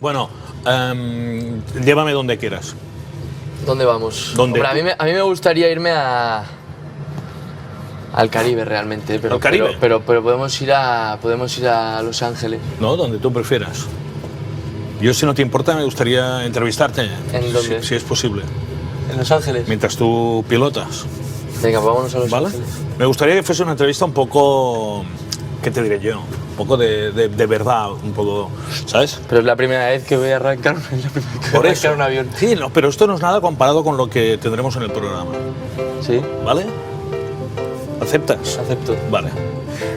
Bueno, llévame donde quieras. ¿Dónde vamos? ¿Dónde? Hombre, a mí me gustaría irme al Caribe realmente, pero, ¿Al Caribe? pero podemos ir a Los Ángeles. No, donde tú prefieras. Yo, si no te importa, me gustaría entrevistarte. ¿En dónde? Si es posible. ¿En Los Ángeles? Mientras tú pilotas. Venga, pues vámonos a Los ¿Vale? Ángeles. Me gustaría que fuese una entrevista un poco... ¿Qué te diré yo? Un poco de verdad, un poco... ¿Sabes? Pero es la primera vez que voy a arrancar, es la primera vez que Por voy a eso. arrancar un avión. Sí, no, pero esto no es nada comparado con lo que tendremos en el programa. ¿Sí? ¿Vale? ¿Aceptas? Acepto. Vale.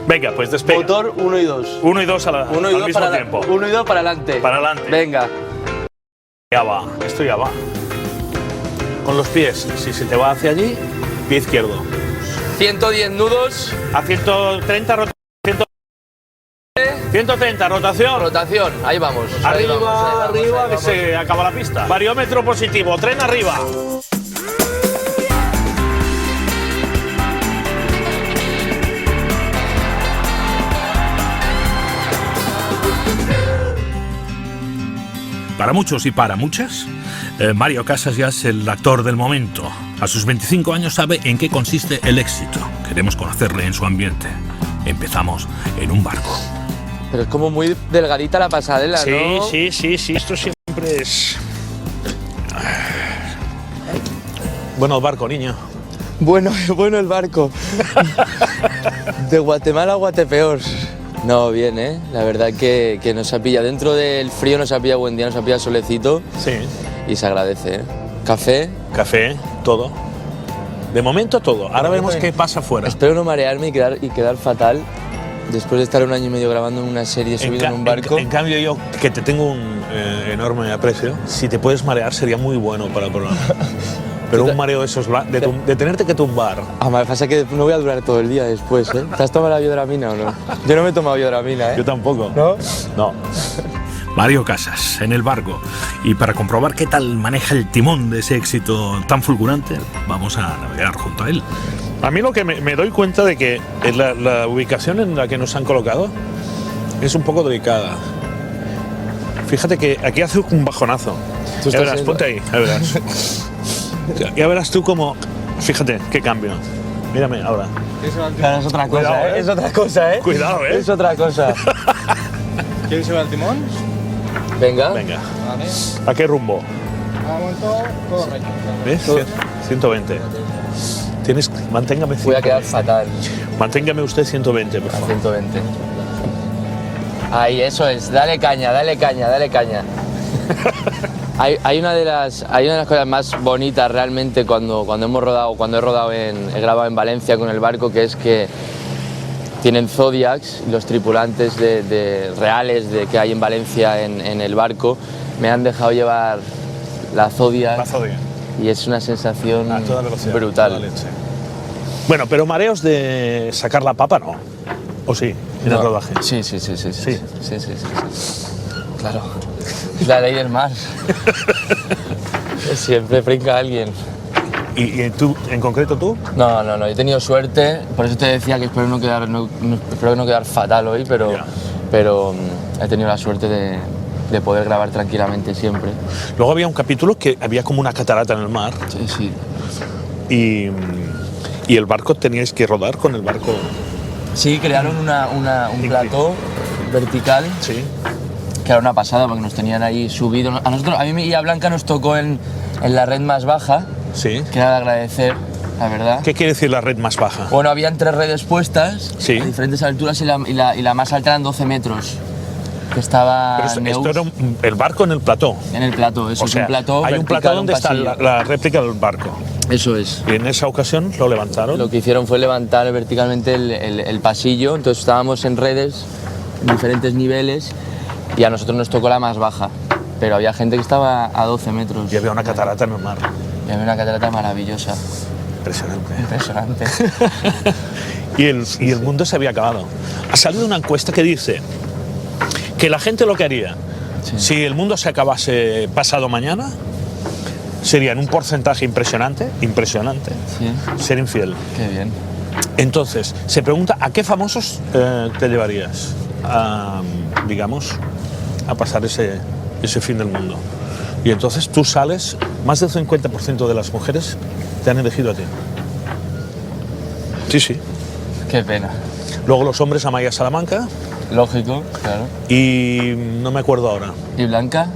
Venga, pues despega. Motor 1 y 2. 1 y 2 al 1 y 2 mismo para tiempo. 1 y 2 para adelante. Para adelante. Venga. Ya va, esto ya va. Con los pies, si se te va hacia allí, pie izquierdo. 110 nudos. A 130 rotación. 130 rotación. Rotación. Ahí vamos. Arriba, que se acaba la pista. Bariómetro positivo, tren arriba. Para muchos y para muchas, Mario Casas ya es el actor del momento. A sus 25 años sabe en qué consiste el éxito. Queremos conocerle en su ambiente. Empezamos en un barco. Pero es como muy delgadita la pasarela, ¿no? Sí. Esto siempre es... Bueno, el barco, niño. Bueno el barco. De Guatemala a Guatepeor. No, bien, ¿eh? La verdad que nos ha pillado. Dentro del frío nos ha pillado buen día, nos ha pillado solecito. Sí. Y se agradece, ¿eh? Café. Café, todo. De momento todo. Ahora vemos qué pasa afuera. Espero no marearme y quedar fatal. Después de estar 1 año y medio grabando en una serie subido en un barco. En cambio, yo, que te tengo un enorme aprecio, si te puedes marear sería muy bueno para el programa. Pero un mareo de esos, de tenerte que tumbar. Me pasa que no voy a durar todo el día después, ¿eh? ¿Te has tomado la biodramina o no? Yo no me he tomado biodramina, ¿eh? Yo tampoco. ¿No? No. Mario Casas, en el barco. Y para comprobar qué tal maneja el timón de ese éxito tan fulgurante, vamos a navegar junto a él. A mí lo que me doy cuenta de que la ubicación en la que nos han colocado es un poco delicada. Fíjate que aquí hace un bajonazo. Ya verás, ponte ahí, ya verás. Ya verás tú cómo... Fíjate, qué cambio. Mírame ahora. Claro, es otra cosa, Cuidado, ¿eh? Es otra cosa, ¿eh? Cuidado, ¿eh? Es otra cosa. ¿Quieres ir al timón? Venga. Venga. Vale. ¿A qué rumbo? A momento, todo recto. ¿Ves? 120. Manténgame 120. Voy a quedar fatal. Manténgame usted 120, por A favor. 120. Ahí, eso es. Dale caña. Hay una de las cosas más bonitas realmente cuando he grabado en Valencia con el barco, que es que tienen Zodiacs y los tripulantes reales que hay en Valencia en el barco me han dejado llevar la Zodiac. La Zodiac. Y es una sensación A toda velocidad. brutal. Toda leche. Bueno, pero mareos de sacar la papa no. ¿O sí? En el rodaje. Sí. Claro. Es la ley del mar. Siempre brinca alguien. ¿Y tú, en concreto tú? No, he tenido suerte, por eso te decía que espero no quedar fatal hoy, pero Ya. He tenido la suerte de poder grabar tranquilamente siempre. Luego había un capítulo que había como una catarata en el mar Sí. y el barco teníais que rodar con el barco. Sí, crearon un plató vertical, Sí. que era una pasada porque nos tenían ahí subidos. A mí y a Blanca nos tocó en la red más baja, Sí. que era de agradecer, la verdad. ¿Qué quiere decir la red más baja? Bueno, habían 3 redes puestas Sí. a diferentes alturas y la más alta eran 12 metros. Que estaba Pero esto era el barco en el plató. en el plató, eso O es sea, un plató. hay un vertical, plató donde está pasillo. la réplica del barco. Eso es. Y en esa ocasión lo levantaron. Lo que hicieron fue levantar verticalmente el pasillo, entonces estábamos en redes, en diferentes niveles, y a nosotros nos tocó la más baja. Pero había gente que estaba a 12 metros. Y había una catarata en el mar. Y había una catarata maravillosa. Impresionante. Impresionante. Y el mundo se había acabado. Ha salido una encuesta que dice que la gente lo que haría Sí. si el mundo se acabase pasado mañana sería en un porcentaje impresionante Sí, ser infiel. qué bien. Entonces, se pregunta ¿a qué famosos te llevarías a, digamos, a pasar ese ese fin del mundo. Y entonces tú sales, más del 50% de las mujeres te han elegido a ti. Sí, sí. Qué pena. Luego los hombres a Maya Salamanca Lógico, claro. y no me acuerdo ahora. ¿Y Blanca?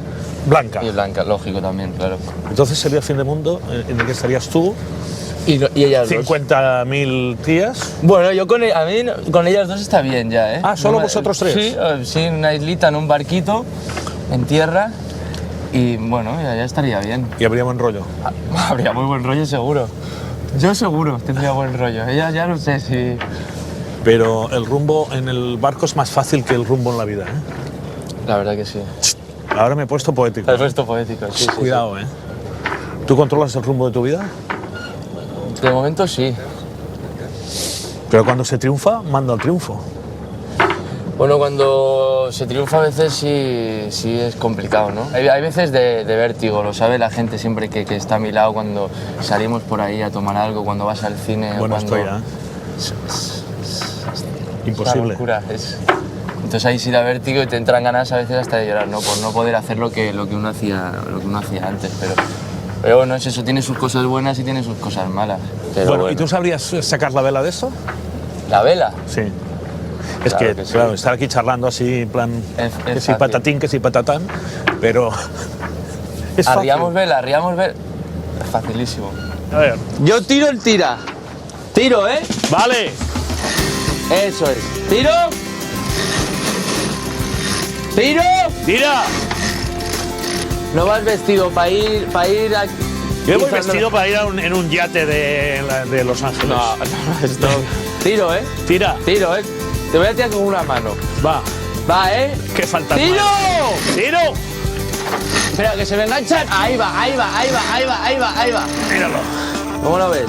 Blanca. Y Blanca, lógico también, claro. Entonces sería el fin del mundo en el que estarías tú, Y ellas dos. 50.000 tías. Bueno, yo con a mí con ellas dos está bien ya, ¿eh? Ah, ¿solo vosotros tres? Sí, sí, en una islita, en un barquito, en tierra. Y bueno, ya estaría bien. Y habría buen rollo. Habría muy buen rollo seguro. Yo seguro tendría buen rollo. Ella ya no sé si... Pero el rumbo en el barco es más fácil que el rumbo en la vida, ¿eh? La verdad que sí. Ahora me he puesto poético. El resto poético, sí, sí. Cuidado, ¿eh? ¿Tú controlas el rumbo de tu vida? Sí. De momento sí. Pero cuando se triunfa, manda al triunfo. Bueno, cuando se triunfa a veces sí es complicado, ¿no? Hay veces de vértigo, lo sabe la gente siempre que está a mi lado cuando salimos por ahí a tomar algo, cuando vas al cine. Bueno, cuando... estoy ya. Es Imposible. una locura. Entonces ahí sí da vértigo y te entran ganas a veces hasta de llorar, ¿no? Por no poder hacer lo que uno hacía antes, pero bueno, es eso, tiene sus cosas buenas y tiene sus cosas malas. Pero Bueno, ¿y tú sabrías sacar la vela de eso? ¿La vela? Sí. Es Claro que, sí. claro, estar aquí charlando así, en plan, Es que si fácil. patatín, que si patatán, pero es fácil. Arriamos vela. Es facilísimo. A ver. Yo tiro el tira. Tiro, ¿eh? Vale. Eso es. Tiro. Tiro. Tira. No vas vestido para ir a... Yo voy Quizás vestido para ir en un yate de Los Ángeles. No, esto... Tiro, ¿eh? Tira. Tiro, ¿eh? Te voy a tirar con una mano. Va. Va, ¿eh? Qué falta. ¡Tiro! ¡Tiro! Espera, que se me enganchan. Ahí va. Míralo. ¿Cómo lo ves?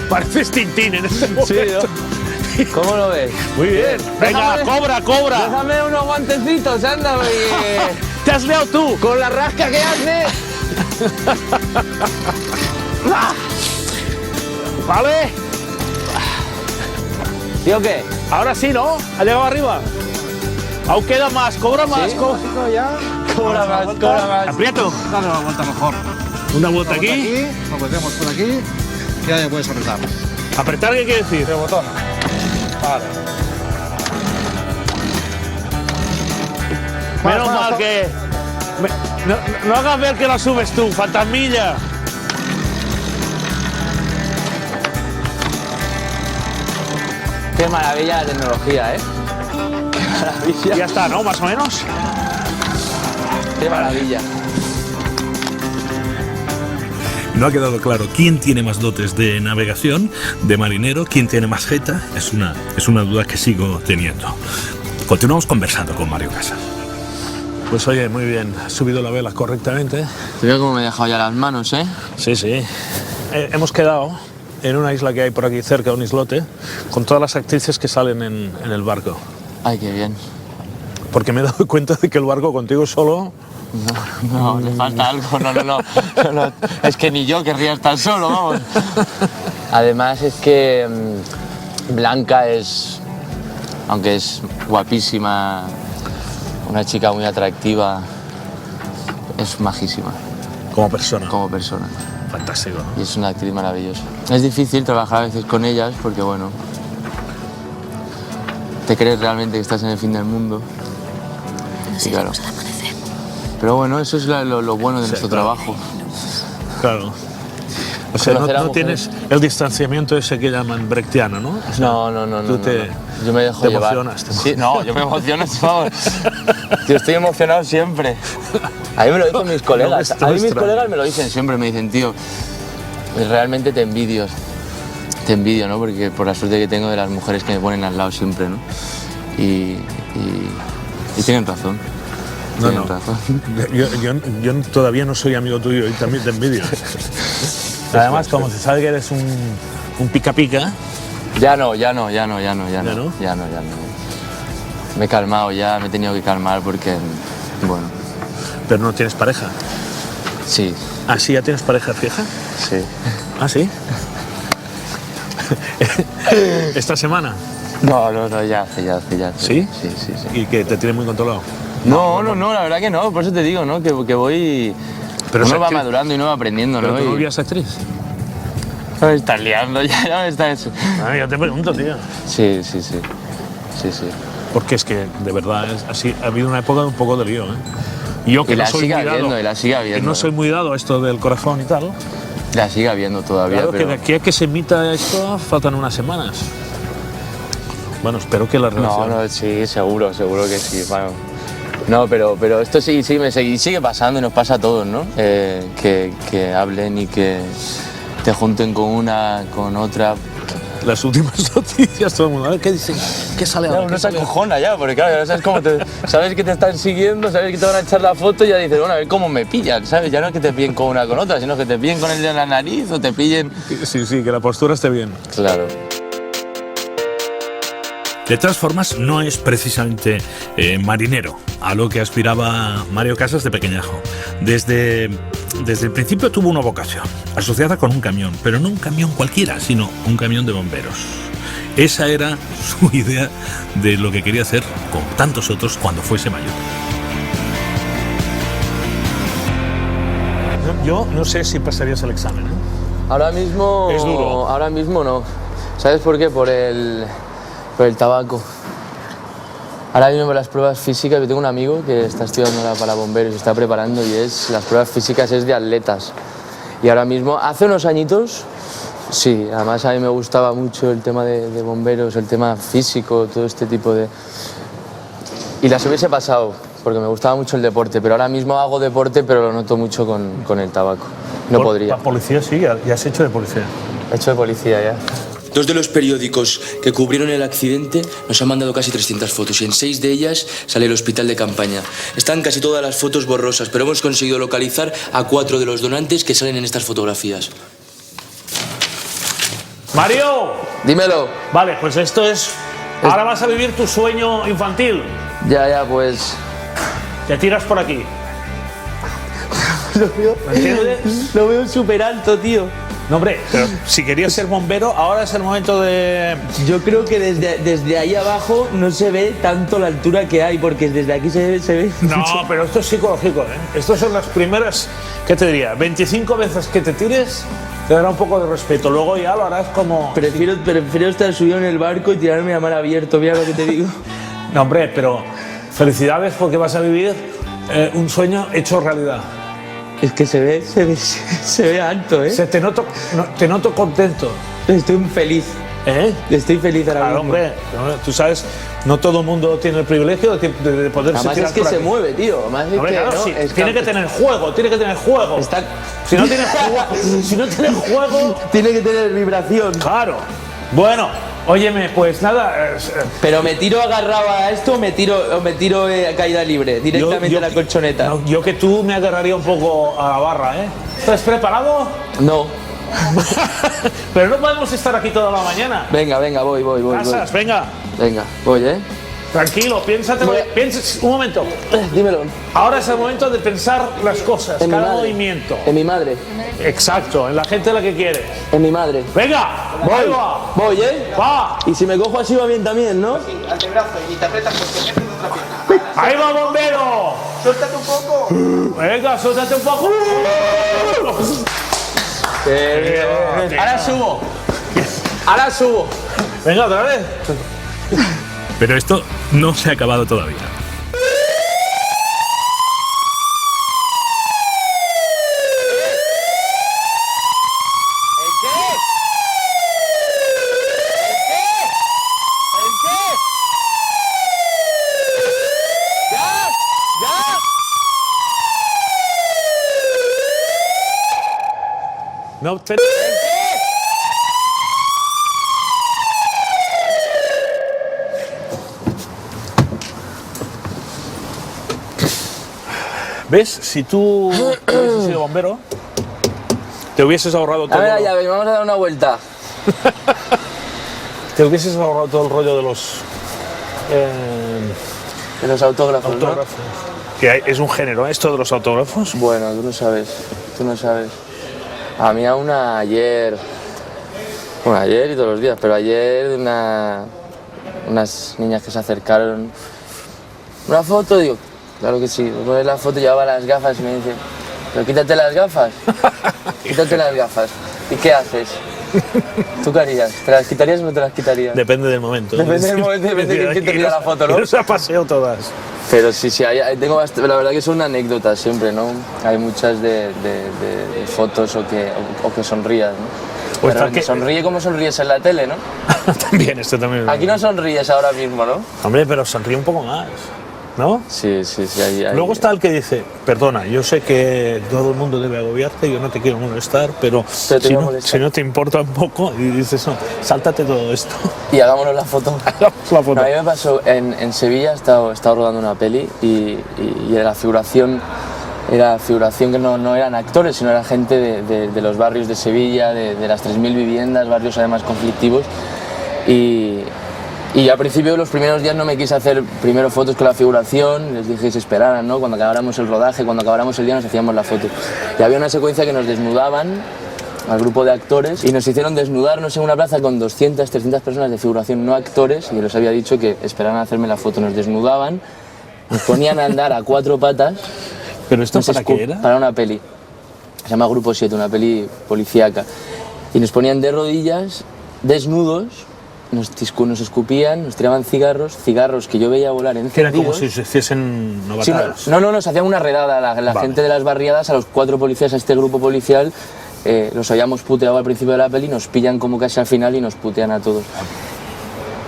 Pareces Tintín en este momento. Sí, ¿no? ¿Cómo lo ves? Muy bien. Venga, Déjame- cobra. Déjame unos guantecitos, anda, porque... Te has liado tú. Con la rasca que hace... Vale. ¿Sí o qué? Ahora sí, ¿no? Ha llegado arriba. Aún queda más. Cobra más. ¿Sí? Cobra más. Aprieto. Dale una vuelta mejor. Una vuelta aquí. Nos metemos por aquí y ya puedes apretar. Apretar, ¿qué quiere decir? El botón. Vale. Menos mal que... No hagas ver que la subes tú, fantasmilla. Qué maravilla la tecnología, ¿eh? Qué maravilla. Ya está, ¿no? Más o menos. Qué maravilla. No ha quedado claro quién tiene más dotes de navegación, de marinero, quién tiene más jeta. Es una duda que sigo teniendo. Continuamos conversando con Mario Casas. Pues oye, muy bien. Has subido la vela correctamente. Te veo como me he dejado ya las manos, ¿eh? Sí, sí. Hemos quedado en una isla que hay por aquí cerca, un islote, con todas las actrices que salen en el barco. Ay, qué bien. Porque me he dado cuenta de que el barco contigo solo... No, le falta algo, no. Es que ni yo querría estar solo, vamos. Además es que Blanca es, aunque es guapísima, una chica muy atractiva, es majísima Como persona. como persona. Fantástico. Y es una actriz maravillosa. Es difícil trabajar a veces con ellas porque, bueno, te crees realmente que estás en el fin del mundo. Sí, claro. Pero bueno, eso es lo bueno de nuestro claro. trabajo. Claro. O sea, Conocer a no mujeres. tienes el distanciamiento ese que llaman brechtiano, ¿no? O sea, No. tú te- Yo me dejo te llevar. emocionas, te Sí, no, yo me emociono, vamos. Yo estoy emocionado siempre. A mí me lo dicen mis colegas. No, A mí mis extraño. colegas me lo dicen siempre, me dicen, tío, realmente te envidio. Te envidio, ¿no? Porque por la suerte que tengo de las mujeres que me ponen al lado siempre, ¿no? Y tienen razón. No, Tienen no. razón. Yo todavía no soy amigo tuyo y también te envidio. Además, como se sabe que eres un pica pica, Ya no. no? Me he calmado ya, me he tenido que calmar porque, bueno, pero no tienes pareja. sí, ¿Ah, sí? ¿Ya tienes pareja fija? sí. ¿Ah, sí? ¿Esta semana? No, ya hace. ¿Sí? Sí. ¿Y que te tiene muy controlado? No, la verdad que no, por eso te digo, ¿no? Que voy... Pero uno va madurando y uno va aprendiendo, ¿Pero ¿no? tu novia es actriz? Me estás liando, ya me estás... Ya te pregunto, tío. Sí. Porque es que, de verdad, así, ha habido una época de un poco de lío, ¿eh? Y yo que Y no la soy sigue muy dado, habiendo, y la sigue que habiendo. no soy muy dado a esto del corazón y tal. La sigue habiendo todavía, Claro pero... que de aquí a que se emita esto faltan unas semanas. Bueno, espero que la relación... No, sí, seguro que sí, bueno. No, pero esto sí, sigue pasando y nos pasa a todos, ¿no? Que hablen y que te junten con una, con otra. Las últimas noticias, todo el mundo, a ver qué dicen, qué sale ahora. Claro, uno se acojona ya, porque claro, ya sabes cómo sabes que te están siguiendo, sabes que te van a echar la foto y ya dices, bueno, a ver cómo me pillan, ¿sabes? Ya no es que te pillen con una con otra, sino que te pillen con el de la nariz o te pillen... Sí, que la postura esté bien. Claro. De todas formas, no es precisamente marinero a lo que aspiraba Mario Casas de pequeñajo. Desde el principio tuvo una vocación, asociada con un camión, pero no un camión cualquiera, sino un camión de bomberos. Esa era su idea de lo que quería hacer con tantos otros cuando fuese mayor. Yo no sé si pasarías el examen, ¿eh? Ahora mismo... Es duro. Ahora mismo no. ¿Sabes por qué? Por el tabaco. Ahora mismo las pruebas físicas, yo tengo un amigo que está estudiando para bomberos, se está preparando y las pruebas físicas es de atletas. Y ahora mismo, hace unos añitos, sí, además a mí me gustaba mucho el tema de bomberos, el tema físico, todo este tipo de... Y las hubiese pasado, porque me gustaba mucho el deporte, pero ahora mismo hago deporte, pero lo noto mucho con el tabaco. No podría. La policía sí, ya has hecho de policía. He hecho de policía ya. 2 de los periódicos que cubrieron el accidente nos han mandado casi 300 fotos y en 6 de ellas sale el hospital de campaña. Están casi todas las fotos borrosas, pero hemos conseguido localizar a 4 de los donantes que salen en estas fotografías. ¡Mario! Dímelo. Vale, pues esto es... Ahora vas a vivir tu sueño infantil. Ya, pues... Te tiras por aquí. ¿Me entiendes? Lo veo súper alto, tío. No, hombre, pero si querías ser bombero, ahora es el momento de... Yo creo que desde ahí abajo no se ve tanto la altura que hay, porque desde aquí se ve... No, pero esto es psicológico, ¿eh? Estas son las primeras, ¿qué te diría? 25 veces que te tires, te dará un poco de respeto. Luego ya lo harás como... Prefiero estar subido en el barco y tirarme a mar abierto, mira lo que te digo. No, hombre, pero felicidades porque vas a vivir un sueño hecho realidad. Es que se ve alto, ¿eh? Te noto contento. Estoy feliz. ¿Eh? Estoy feliz ahora mismo. Hombre, tú sabes, no todo el mundo tiene el privilegio de poder Además es que se mueve, tío. Además es hombre, que, claro, ¿no? sí, Es tiene que tener juego. Está... Si no tiene juego, tiene que tener vibración. claro. Bueno, óyeme, pues nada. Pero me tiro agarrado a esto o me tiro a caída libre, directamente a la colchoneta. No, yo que tú me agarraría un poco a la barra, ¿eh? ¿Estás preparado? No. Pero no podemos estar aquí toda la mañana. Venga, voy. Casas, venga. Venga, voy, ¿eh? Tranquilo, piénsatelo. Piensa, un momento. Dímelo. Ahora es el momento de pensar las cosas, En mi cada madre. movimiento. En mi madre. Exacto, en la gente a la que quieres. En mi madre. ¡Venga! ¡Ahí va! Voy, ¿eh? ¡Va! Y si me cojo así va bien también, ¿no? Antebrazo y te apretas porque metes otra pierna. ¡Ahí va, bombero! Suéltate un poco. Venga, suéltate un poco. Ahora subo. Venga, otra vez. Pero esto no se ha acabado todavía. No, ¿ves? Si tú hubieses sido bombero, te hubieses ahorrado todo. A ver, la llave, vamos a dar una vuelta. Te hubieses ahorrado todo el rollo de los De los autógrafos, ¿no? autógrafos. Que es un género, ¿eh? Esto de los autógrafos. Bueno, tú no sabes. A mí aún ayer... Bueno, ayer y todos los días, pero ayer unas niñas que se acercaron... Una foto, digo, claro que sí. Pones la foto, llevaba las gafas y me dice, pero quítate las gafas, quítate las gafas. ¿Y qué haces? ¿Tú qué harías? ¿Te las quitarías o no te las quitarías? Depende del momento. Depende del momento, depende de quién te pida la foto, ¿no? Yo se paseo todas. Pero sí, tengo la verdad que son anécdotas siempre, ¿no? Hay muchas de fotos o que sonrías, ¿no? Pues Pero sonríe como sonríes en la tele, ¿no? También, esto también. Aquí no sonríes ahora mismo, ¿no? Hombre, pero sonríe un poco más, ¿no? Sí, hay. Luego está el que dice, perdona, yo sé que todo el mundo debe agobiarte, yo no te quiero molestar, pero si no te importa un poco, y dices, no, sáltate todo esto. Y hagámonos la foto. Hagamos la foto. No, a mí me pasó, en Sevilla he estado rodando una peli y la figuración era figuración que no eran actores, sino era gente de los barrios de Sevilla, de las 3.000 viviendas, barrios además conflictivos. Y al principio, los primeros días, no me quise hacer primero fotos con la figuración, les dije que se esperaran, ¿no? Cuando acabáramos el rodaje, cuando acabáramos el día, nos hacíamos la foto. Y había una secuencia que nos desnudaban al grupo de actores y nos hicieron desnudarnos en una plaza con 200, 300 personas de figuración, no actores, y yo les había dicho que esperaran a hacerme la foto. Nos desnudaban, nos ponían a andar a 4 patas. ¿Pero esto para qué era? Para una peli. Se llama Grupo 7, una peli policíaca. Y nos ponían de rodillas, desnudos, nos escupían, nos tiraban cigarros que yo veía volar encendidos. Era como si se hiciesen novatadas. Sí, no, nos hacían una redada. La gente de las barriadas, a los 4 policías, a este grupo policial, los habíamos puteado al principio de la peli, nos pillan como casi al final y nos putean a todos.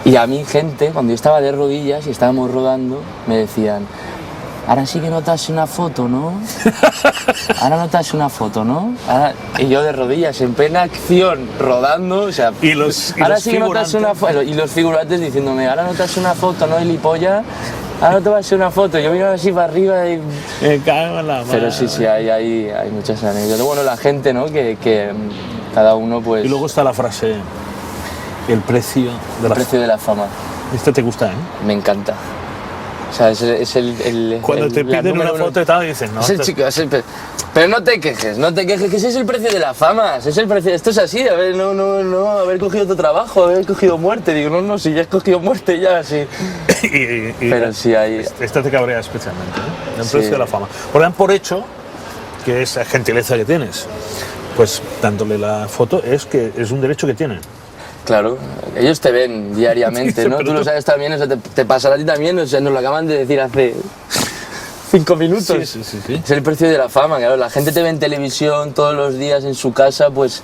Y a mí, gente, cuando yo estaba de rodillas y estábamos rodando, me decían, ahora sí que notas una foto, ¿no? Ahora notas una foto, ¿no? Y yo de rodillas, en plena acción, rodando, o sea... ahora sí que notas una foto. Y los figurantes diciéndome, ahora notas una foto, ¿no, gilipollas? Ahora no te vas a hacer una foto. Yo miraba así para arriba y... Me cago en la madre. Pero sí, hay muchas anécdotas. Bueno, la gente, ¿no? Que cada uno, pues... Y luego está la frase, el precio de la fama. Este te gusta, ¿eh? Me encanta. O sea, es el cuando te piden una foto y tal, dices, no. Es el chico, pero no te quejes, que ese es el precio de la fama, ese es el precio, esto es así, a ver, no, haber cogido tu trabajo, haber cogido muerte, digo, no, si ya has cogido muerte, ya, sí. Pero sí hay... Esta te cabrea especialmente, ¿eh? El precio de la fama. Porque dan por hecho que esa gentileza que tienes, pues dándole la foto es un derecho que tienen. Claro, ellos te ven diariamente, ¿no? Tú lo sabes también, o sea, te pasará a ti también, o sea, nos lo acaban de decir hace 5 minutos. Sí. Es el precio de la fama, claro. La gente te ve en televisión todos los días en su casa, pues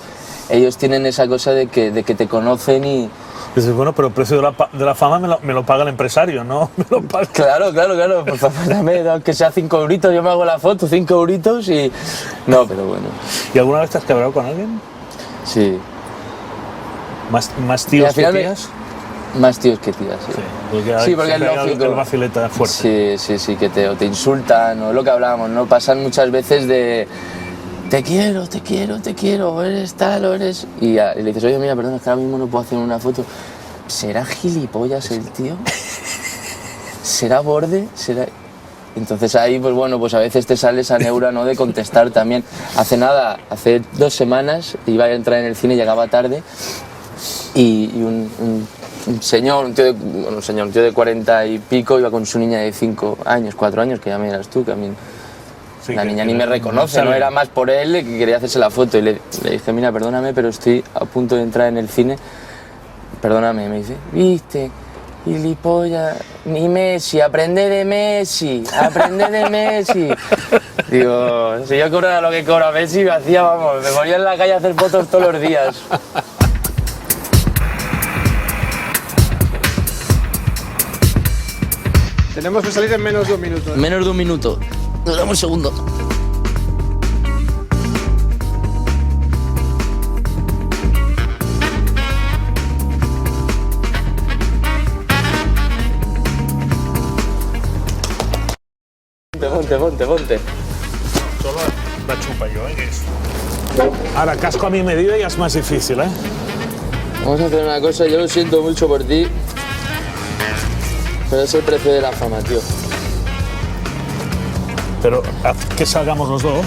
ellos tienen esa cosa de que te conocen y... Dices, bueno, pero el precio de la fama me lo paga el empresario, ¿no? Me lo paga. Claro, por favor, dame, aunque sea 5 euritos, yo me hago la foto, 5 euritos y... No, pero bueno. ¿Y alguna vez te has quebrado con alguien? Sí. ¿Más tíos que tías? Más tíos que tías, sí. Porque es lógico. El vacileta fuerte. Sí, que te insultan, o lo que hablábamos, ¿no? Pasan muchas veces de... Te quiero, eres tal, o eres... Y le dices, oye, mira, perdona, es que ahora mismo no puedo hacer una foto. ¿Será gilipollas el tío? ¿Será borde? Entonces ahí, pues bueno, pues a veces te sale esa neura, ¿no?, de contestar también. Hace 2 semanas, iba a entrar en el cine, llegaba tarde, y un tío de 40 y pico iba con su niña de 5 años, 4 años, que ya me dirás tú, que a mí la niña ni me reconoce, no era más por él que quería hacerse la foto. Y le dije, mira, perdóname, pero estoy a punto de entrar en el cine, perdóname. Me dice, viste, gilipollas, ni Messi, aprende de Messi. Digo, si yo cobrara lo que cobra Messi, me ponía en la calle a hacer fotos todos los días. Tenemos que salir en menos de 1 minuto. Menos de 1 minuto. Nos damos un segundo. Ponte. Solo la chupa yo, ¿eh? Ahora, casco a mi medida y es más difícil, ¿eh? Vamos a hacer una cosa, yo lo siento mucho por ti, pero es el precio de la fama, tío. Pero haz que salgamos los dos.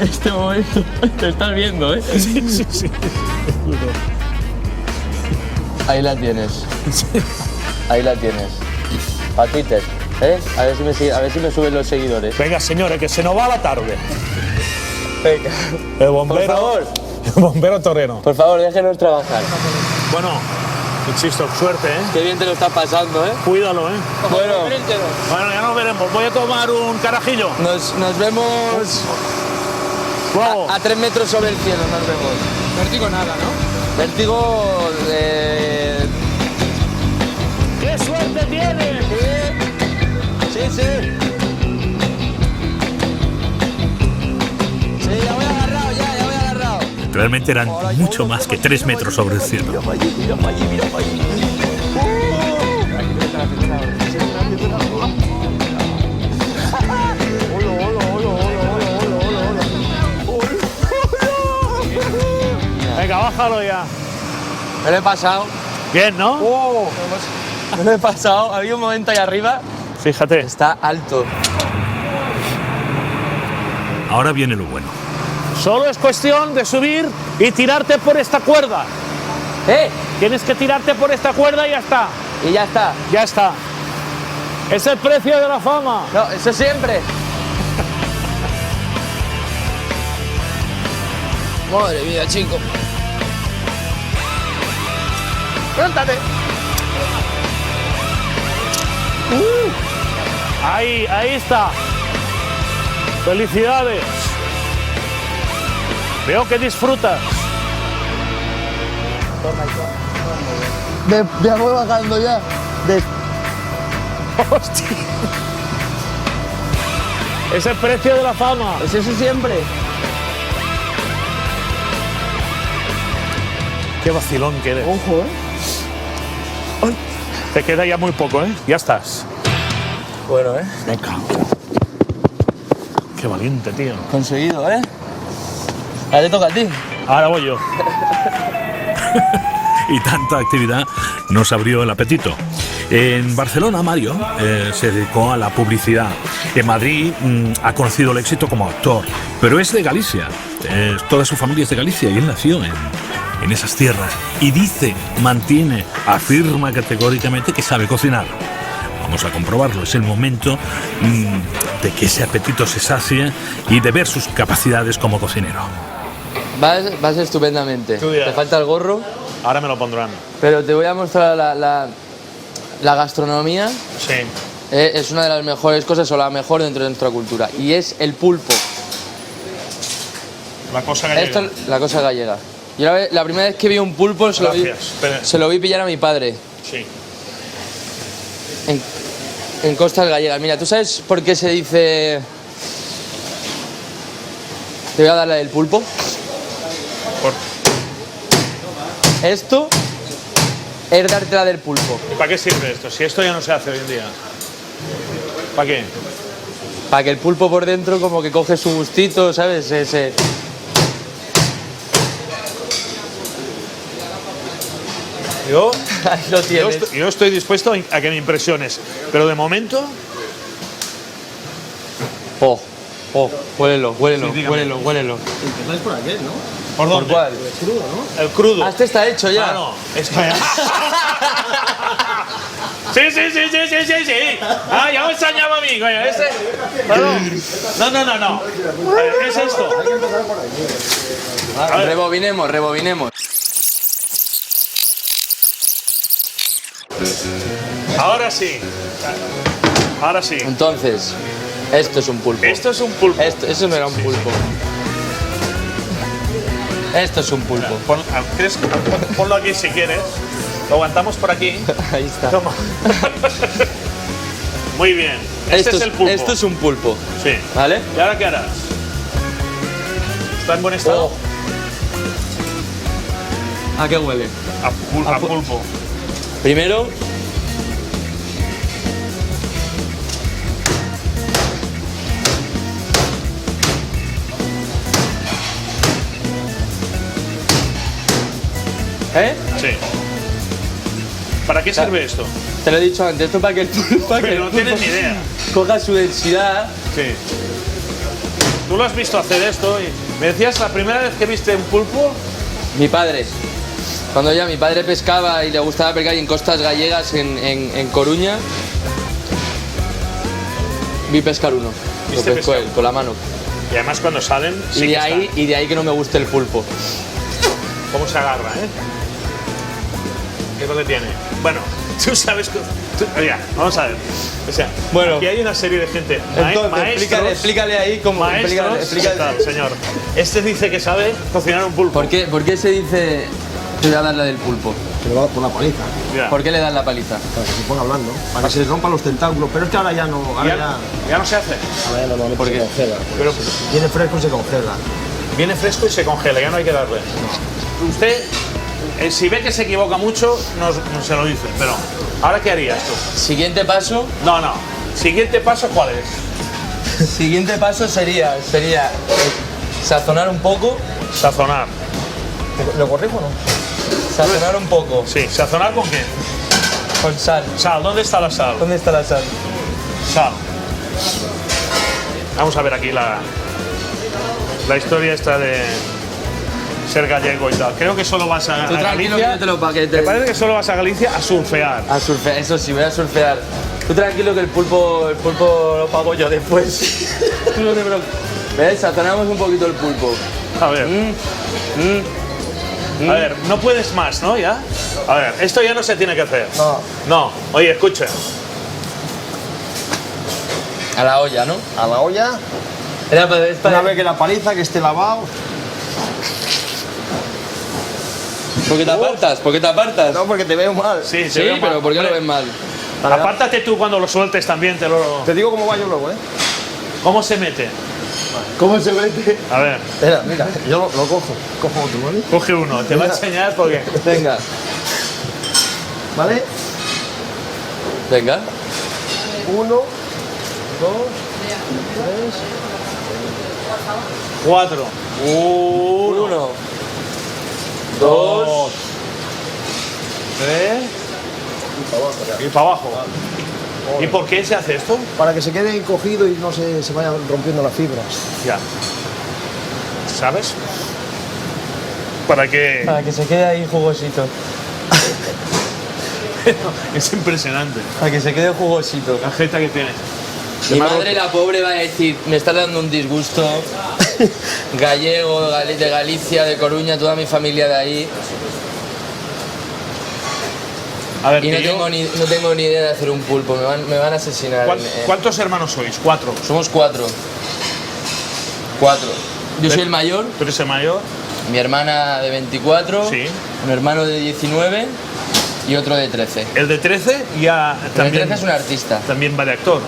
Este momento te estás viendo, ¿eh? Sí. Ahí la tienes. Ahí la tienes. Para Twitter, ¿eh? A ver si me suben los seguidores. Venga, señores, que se nos va la tarde. Venga. El bombero. Por favor. El bombero torreno. Por favor, déjenos trabajar. Bueno, insisto, suerte, ¿eh? Qué bien te lo estás pasando, ¿eh? Cuídalo, ¿eh? Bueno, Bueno, ya nos veremos. Voy a tomar un carajillo. nos vemos Luego. a 3 metros sobre el cielo, nos vemos. Vértigo nada, ¿no? Vértigo ¡Qué suerte tienes! Sí. Sí, ya voy agarrado, ya voy agarrado. Realmente eran mucho más que 3 metros sobre el cielo. Venga, bájalo ya. Me lo he pasado. Bien, ¿no? Me lo he pasado. Había un momento ahí arriba. Fíjate. Está alto. Ahora viene lo bueno. Solo es cuestión de subir y tirarte por esta cuerda. Tienes que tirarte por esta cuerda y ya está. Y ya está. Ya está. Es el precio de la fama. No, eso siempre. Madre mía, chico. ¡Cuéntate! Ahí está. Felicidades. Veo que disfrutas. Ya voy bajando ya. Hostia. Es el precio de la fama. Es eso siempre. Qué vacilón que eres. Ojo, Te queda ya muy poco, ¿eh? Ya estás. Bueno, Venga. Qué valiente, tío. Conseguido, Ahora te toca a ti. Ahora voy yo. Y tanta actividad nos abrió el apetito. En Barcelona, Mario se dedicó a la publicidad. En Madrid ha conocido el éxito como actor, pero es de Galicia. Toda su familia es de Galicia y él nació en esas tierras. Y dice, mantiene, afirma categóricamente que sabe cocinar. Vamos a comprobarlo. Es el momento de que ese apetito se sacie y de ver sus capacidades como cocinero. Vas estupendamente. Tú dirás. Te falta el gorro, Ahora me lo pondrán. pero te voy a mostrar la gastronomía. Sí. Es una de las mejores cosas, o la mejor dentro de nuestra cultura. Y es el pulpo. La cosa gallega. Esto es la cosa gallega. Yo la primera vez que vi un pulpo se lo vi pillar a mi padre. Sí. En costas gallegas. Mira, ¿tú sabes por qué se dice... Te voy a dar la del pulpo. Esto es darte la del pulpo. ¿Y para qué sirve esto? Si esto ya no se hace hoy en día. ¿Para qué? Para que el pulpo por dentro como que coge su gustito, ¿sabes? Yo Ahí lo tienes. yo estoy dispuesto a que me impresiones. Pero de momento, Huélelo. Sí, dígame. Huélelo. Empezáis por aquel, ¿no? ¿por ¿Por dónde? cuál? Crudo, ¿no? El crudo. Este está hecho ya. Claro, es que... Sí. Ah, ya me extrañaba a mí, coño. Ese... No. ¿Qué es esto? Hay que empezar por aquí. A ver. Rebobinemos. Ahora sí. Ahora sí. Entonces, esto es un pulpo. Esto es un pulpo. Eso no era un pulpo. Esto es un pulpo. Ponlo aquí si quieres. Lo aguantamos por aquí. Ahí está. Toma. Muy bien. Este es el pulpo. Esto es un pulpo. Sí. ¿Vale? ¿Y ahora qué harás? ¿Está en buen estado? ¿A qué huele? A pulpo. Primero, Sí. ¿Para qué sirve esto? te lo he dicho antes, esto para que el pulpo, Pero no tienes ni idea. coja su densidad. Sí. Tú lo has visto hacer esto y me decías la primera vez que viste un pulpo. Mi padre. Cuando ya mi padre pescaba y le gustaba pescar y en costas gallegas en Coruña, vi pescar uno. Lo ¿Viste pescó pescar? él, con la mano. Y además cuando salen, sí Y que de ahí que no me guste el pulpo. está. ¿Cómo se agarra, ¿Qué es lo que tiene? Bueno, tú sabes que... Oiga, vamos a ver. O sea, Bueno. aquí hay una serie de gente. Entonces, explícale ahí cómo. Maestros, Explícale. tal, señor. Este dice que sabe cocinar un pulpo. ¿Por qué se dice que voy a darle del pulpo? Que le va por la paliza, Mira, ¿Por qué le dan la paliza? para que se ponga blando, para que se le rompan los tentáculos. Pero es que ahora ya no. ya no se hace. Ahora ya normalmente ¿Por se qué? congela. Pero Viene fresco y se congela. viene fresco y se congela, ya no hay que darle. Usted, si ve que se equivoca mucho, no se lo dice. Pero, ¿ahora qué harías tú? Siguiente paso. No. Siguiente paso, ¿cuál es? Siguiente paso sería sazonar un poco. Sazonar. ¿Lo corrijo o no? Sazonar un poco. Sí, ¿sazonar con qué? Con sal. Sal, ¿dónde está la sal? ¿Dónde está la sal? Sal. Vamos a ver aquí la historia esta de ser gallego y tal. Creo que solo vas a Tú tranquilo Galicia. que yo te lo paquete. Me parece que solo vas a Galicia a surfear. A surfear, eso sí, voy a surfear. Tú tranquilo que el pulpo lo pago yo después. Tú no te preocupes. ¿Ves? Sazonamos un poquito el pulpo. A ver. A ver, no puedes más, ¿no? ¿Ya? A ver, esto ya no se tiene que hacer. No. Oye, escucha. A la olla, ¿no? A la olla. Es para- Una vez que la paliza, que esté lavado. ¿Por qué te apartas? ¿Por qué te apartas? No, porque te veo mal. Sí, Sí, pero ¿por qué lo ven mal? Apártate tú cuando lo sueltes también, Te digo cómo va yo luego, ¿Cómo se mete? ¿Cómo se mete? A ver, Espera, mira, yo lo cojo. Cojo otro, ¿vale? coge uno. Te va a enseñar porque... Venga, ¿Vale? venga. 1, 2, 4. 1, 1, 2, 3 y para abajo. ¿Y por qué se hace esto? 3. Para que se quede encogido y no se vayan rompiendo las fibras. Ya. ¿Sabes? Para que... para que se quede ahí jugosito. Es impresionante Para que se quede jugosito. la jeta que tiene. Mi madre, la pobre, va a decir, me está dando un disgusto. Gallego, de Galicia, de Coruña, toda mi familia de ahí. A ver, Y no que yo- tengo ni idea de hacer un pulpo, me van a asesinar. ¿Cuántos hermanos sois? 4. Somos 4. 4. Yo soy el mayor, ¿Tú eres el mayor? mi hermana de 24, Sí. mi hermano de 19 y otro de 13. El de 13 ya El de también, 13 es un artista. también va de actor.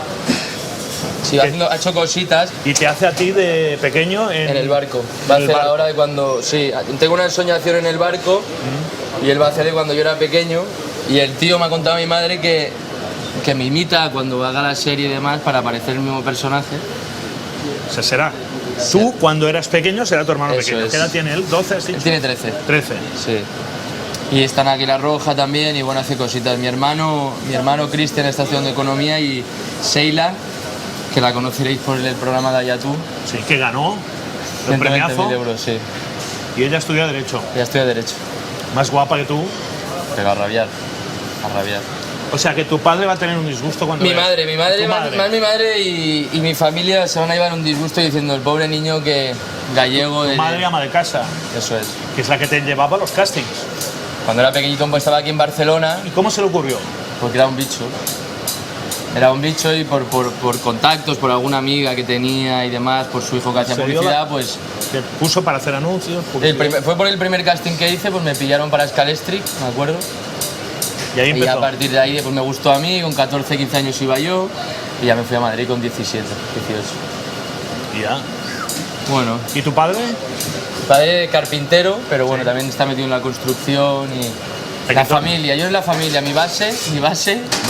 Sí, ha hecho cositas Y te hace a ti de pequeño en el barco. Va a en el hacer barco. ahora de cuando... Sí, tengo una ensoñación en el barco y él va a hacer de cuando yo era pequeño. Y el tío me ha contado a mi madre que me imita cuando haga la serie y demás para parecer el mismo personaje. O sea, será. Tú, cuando eras pequeño, será tu hermano Eso pequeño. es. ¿Qué edad tiene él? ¿12 has dicho? Él tiene 13. 13. Sí. Y está en Águila Roja también y bueno, hace cositas. Mi hermano Cristian está estudiando Economía y Sheila, que la conoceréis por el programa de Ayatú, Sí, que ganó el 120.000 premiazo. euros, sí. Y ella estudia Derecho. Ya estudia Derecho. Más guapa que tú. Pero a rabiar. A rabiar. O sea, que tu padre va a tener un disgusto cuando... Mi veas- madre, Tu más mi madre y mi familia se van a llevar un disgusto diciendo el pobre niño que gallego. Tu madre ama de casa, Eso es. que es la que te llevaba a los castings. Cuando era pequeñito pues estaba aquí en Barcelona ¿Y cómo se le ocurrió? porque era un bicho. Era un bicho y por contactos, por alguna amiga que tenía y demás, por su hijo que hacía Se dio publicidad, la- pues Te puso para hacer anuncios. publicidad. fue por el primer casting que hice, pues me pillaron para Scalestric, me acuerdo. Y ahí Y empezó. a partir de ahí pues me gustó a mí, con 14, 15 años iba yo y ya me fui a Madrid con 17, 18. Y ya. Bueno, ¿Y tu padre? padre carpintero, pero bueno, también está metido en la construcción y Aquí la todo. familia. Yo es la familia, mi base,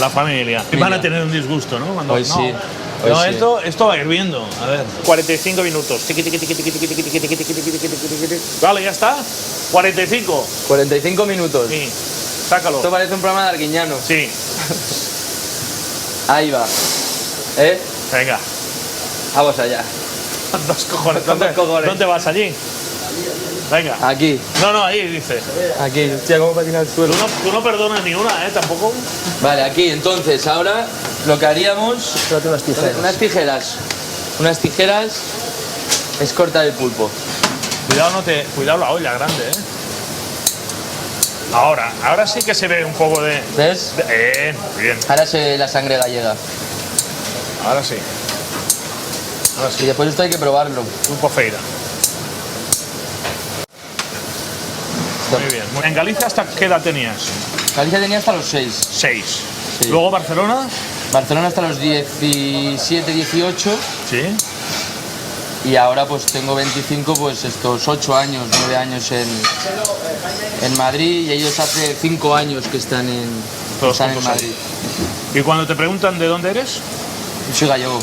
La familia. Y van a tener un disgusto, ¿no? Cuando, Hoy no. sí, hoy No, sí. esto va hirviendo. A ver. 45 minutos. Tiqui, tiqui, tiqui, tiqui, tiqui, tiqui, tiqui, tiqui, tiqui, tiqui, tiqui, tiqui, tiqui. Vale, ya está. 45. 45 minutos. Sí. Sácalo. Esto parece un programa de Arguiñano. Sí. Ahí va. ¿Eh? Venga. Vamos allá. ¿Cuántos cojones? ¿Cuántos cojones? ¿Dónde vas allí? Venga. Aquí, No, ahí dice. aquí. Hostia, cómo patina el suelo. Tú no perdonas ni una, ¿eh? Tampoco. Vale, aquí. Entonces, ahora lo que haríamos... Tráete unas tijeras. Unas tijeras es cortar el pulpo. Cuidado la olla grande, ¿eh? Ahora sí que se ve un poco de... ¿Ves? Bien. Ahora se ve la sangre gallega. Ahora sí. Y después esto hay que probarlo. Pulpo feira. Muy bien. ¿En Galicia hasta qué edad tenías? Galicia tenía hasta los 6. 6. Sí. Luego Barcelona. Barcelona hasta los 17, 18. Sí. Y ahora pues tengo 25, pues estos 8 años, 9 años en Madrid, y ellos hace 5 años que están en Madrid. Y cuando te preguntan de dónde eres, Yo soy gallego.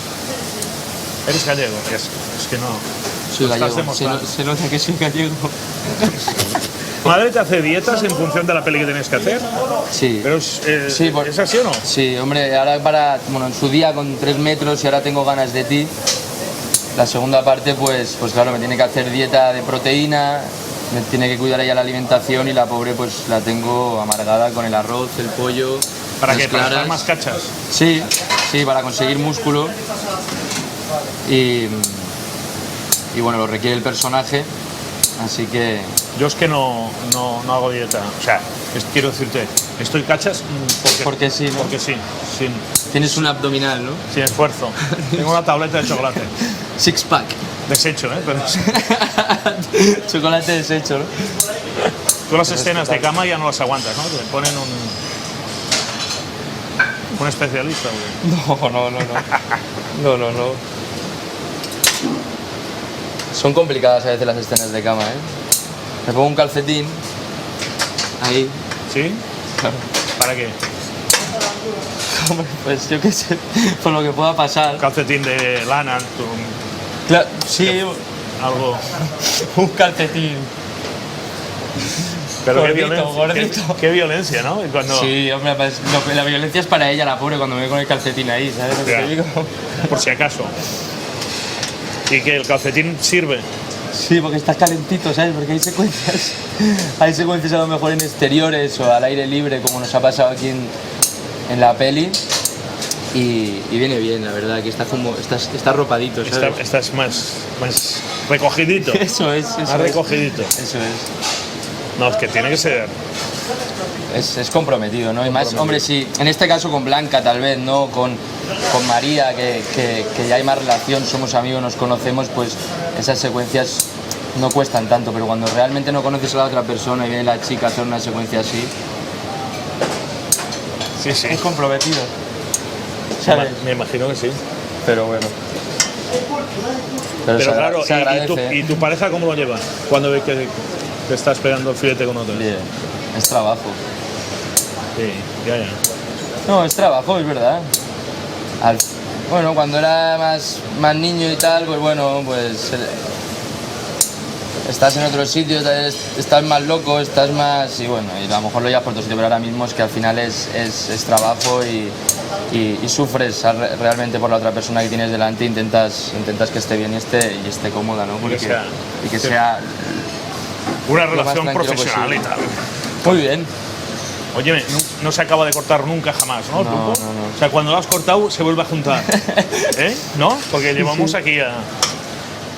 eres gallego. Es que no. Soy Lo estás gallego. demostrando. Se nota que soy gallego. ¿Madre te hace dietas en función de la peli que tienes que hacer? Sí. Pero Sí, ¿es así o no? Sí, hombre, ahora en su día con 3 metros y ahora tengo ganas de ti. La segunda parte, pues claro, me tiene que hacer dieta de proteína, me tiene que cuidar ella la alimentación, y la pobre pues la tengo amargada con el arroz, el pollo. ¿Para las qué? ¿Para estar claras. más cachas? Sí, para conseguir músculo. Y bueno, lo requiere el personaje, así que... Yo es que no hago dieta. O sea, quiero decirte, estoy cachas Porque sí, ¿no? Porque sí, sin Tienes un abdominal, ¿no? esfuerzo. Tengo una tableta de chocolate. Six pack. Deshecho, ¿eh? Pero Chocolate deshecho, ¿no? tú las escenas de cama ya no las aguantas, ¿no? Te ponen un especialista, güey. No. Son complicadas a veces las escenas de cama, ¿eh? Me pongo un calcetín ahí. ¿Sí? Claro. ¿Para qué? Hombre, pues yo qué sé, por lo que pueda pasar. Calcetín de lana, Claro, sí, algo. un calcetín. Pero Gordito. Qué violencia, ¿no? Y cuando, Sí, hombre, pues, la violencia es para ella, la pobre, cuando me ve con el calcetín ahí, ¿sabes lo que Ya. te digo? por si acaso. Y que el calcetín sirve. Sí, porque estás calentito, ¿sabes? Porque hay secuencias a lo mejor en exteriores o al aire libre, como nos ha pasado aquí en la peli. Y viene bien, la verdad, que está arropadito, ¿sabes? Estás más recogidito. Eso es. Más recogidito. Eso es. No, es que tiene que ser. Es comprometido, ¿no? Y más, hombre, sí, en este caso con Blanca tal vez, ¿no? Con María, que ya hay más relación, somos amigos, nos conocemos, pues esas secuencias no cuestan tanto, pero cuando realmente no conoces a la otra persona y viene la chica a hacer una secuencia así, Sí. es comprometido, ¿sabes? Me imagino que sí. Pero bueno. Pero claro, se agradece. ¿y tu pareja cómo lo lleva? Cuando ve que te está esperando el filete con otro. Bien, es trabajo. Sí, ya. No, es trabajo, es verdad. Bueno, cuando era más niño y tal, pues bueno, pues estás en otro sitio, estás más loco, estás más... Y bueno, y a lo mejor lo llevas por otro sitio, pero ahora mismo es que al final es trabajo y sufres realmente por la otra persona que tienes delante, intentas que esté bien y esté cómoda, ¿no? Y que sea Una lo más relación tranquilo profesional posible. y tal. Muy bien. Óyeme, no se acaba de cortar nunca jamás, ¿no? el No, pulpo? no. O sea, cuando lo has cortado se vuelve a juntar. ¿Eh? ¿No? Porque llevamos aquí a...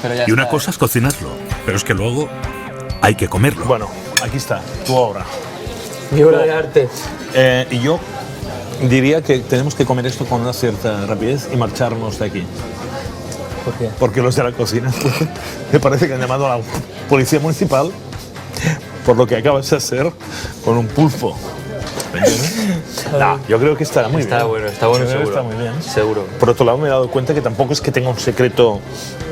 Pero ya Y una está. cosa es cocinarlo, pero es que luego hay que comerlo. Bueno, aquí está, tu obra. Mi obra de arte. Y yo diría que tenemos que comer esto con una cierta rapidez y marcharnos de aquí. ¿Por qué? Porque los de la cocina me parece que han llamado a la policía municipal por lo que acabas de hacer con un pulpo. ¿Me entiendes? No, yo creo que estará muy bien. Está bueno Yo creo que seguro. Está muy bien. Seguro. Por otro lado, me he dado cuenta que tampoco es que tenga un secreto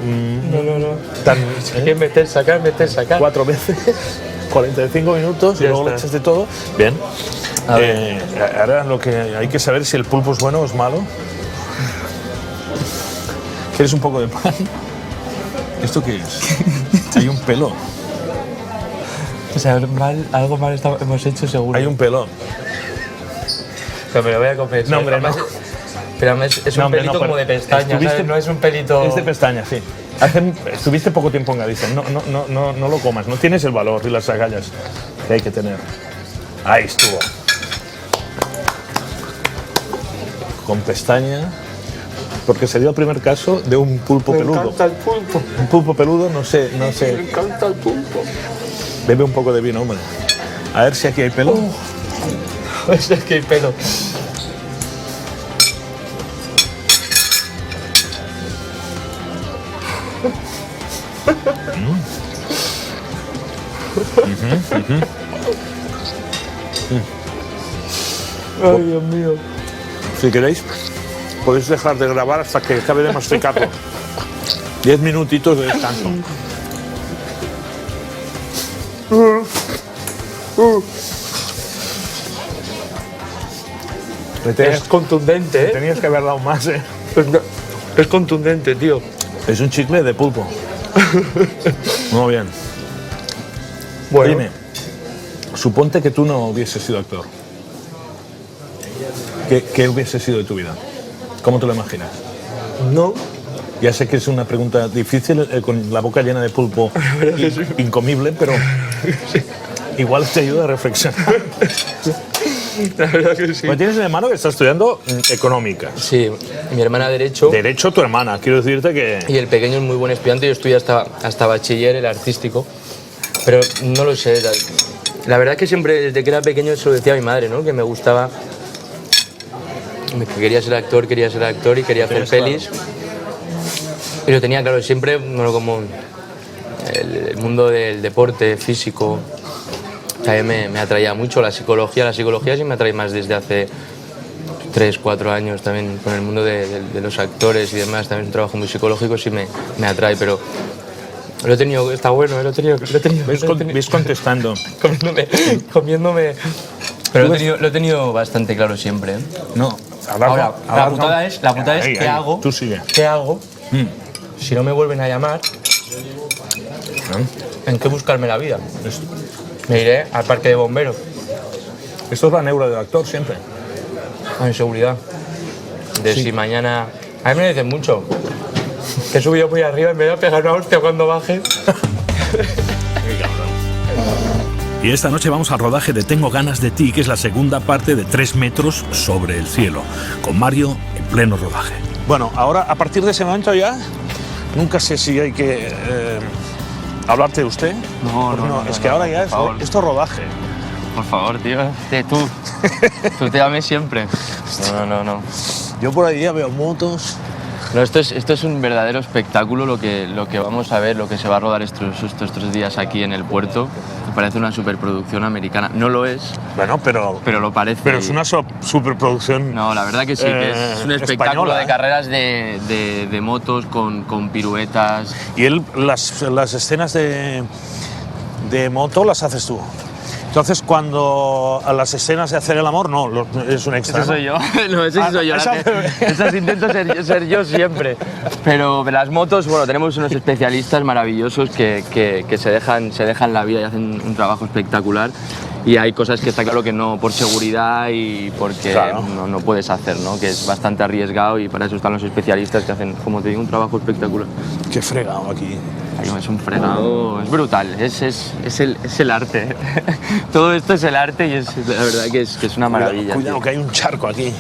No. tan... Hay que meter, sacar. 4 veces, 45 minutos y Ya luego le está. echas de todo. Bien. A ver. Ahora lo que hay que saber es si el pulpo es bueno o es malo. ¿Quieres un poco de pan? ¿Esto qué es? Hay un pelo. O sea, algo mal hemos hecho seguro. Hay un pelo. Pero me lo voy a comer. No, hombre, no. Pero además es No, un hombre, pelito no, pero como de pestaña, estuviste- ¿sabes? No es un pelito... Es de pestaña, sí. Estuviste poco tiempo en Galicia. No lo comas. No tienes el valor y las agallas que hay que tener. Ahí estuvo. con pestaña, porque sería el primer caso de un pulpo peludo. Me encanta el pulpo. Un pulpo peludo, no sé. Me encanta el pulpo. Bebe un poco de vino, hombre. A ver si aquí hay pelo. A ver si aquí hay pelo. Ay, Dios mío. Si queréis, podéis dejar de grabar hasta que acabe de masticarlo. 10 minutitos de descanso. Es contundente, ¿eh? Tenías que haber dado más, ¿eh? Es contundente, tío. Es un chicle de pulpo. Muy bien. Bueno, Dime, suponte que tú no hubieses sido actor. ¿Qué hubiese sido de tu vida? ¿Cómo te lo imaginas? no. Ya sé que es una pregunta difícil, con la boca llena de pulpo incomible, pero igual te ayuda a reflexionar. La verdad que sí. Pues tienes un hermano que está estudiando económicas. Sí, mi hermana Derecho. Derecho tu hermana, quiero decirte que... Y el pequeño es muy buen estudiante, yo estudié hasta bachiller, el artístico. Pero no lo sé, la verdad es que siempre, desde que era pequeño, eso lo decía mi madre, ¿no? Que me gustaba, que quería ser actor y quería hacer pelis. Y lo tenía claro, siempre, bueno, como el mundo del deporte físico también me atraía mucho, la psicología sí me atrae más desde hace 3, 4 años también con el mundo de los actores y demás, también es un trabajo muy psicológico, sí me atrae, pero lo he tenido, está bueno, lo he tenido. ¿Ves contestando? comiéndome. Pero lo he tenido bastante claro siempre, ¿eh? No. Ahora, la putada es ¿qué hago? Tú sigue. ¿Qué hago? Si no me vuelven a llamar, ¿en qué buscarme la vida? Me iré al parque de bomberos, Esto es la neura del actor siempre. a mi seguridad. Si mañana... A mí me dicen mucho que he subido muy arriba y me voy a pegar una hostia cuando baje. Y esta noche vamos al rodaje de Tengo ganas de ti, que es la segunda parte de 3 metros sobre el cielo, con Mario en pleno rodaje. Bueno, ahora, a partir de ese momento ya, nunca sé si hay que hablarte de usted. No, es que ahora ya esto es rodaje. Por favor, tío. Tú te llames siempre. No. Yo por ahí ya veo motos. No, esto es un verdadero espectáculo lo que vamos a ver, lo que se va a rodar estos 3 días aquí en el puerto. Me parece una superproducción americana. No lo es, Bueno, pero lo parece. Pero es una superproducción. No, la verdad que sí, que es un espectáculo española, de carreras de motos con piruetas. Y las escenas de moto las haces tú. Entonces, cuando a las escenas de hacer el amor, no, es un extra. Ese soy yo. No, ese sí soy yo. Esas intento ser yo siempre. Pero las motos, bueno, tenemos unos especialistas maravillosos que se dejan la vida y hacen un trabajo espectacular. Y hay cosas que está claro que no, por seguridad y porque claro, no puedes hacer, ¿no? Que es bastante arriesgado y para eso están los especialistas que hacen, como te digo, un trabajo espectacular. Qué fregado aquí. Es un fregado, es brutal, es el arte. Todo esto es el arte y la verdad que es una maravilla. Cuidado, que hay un charco aquí.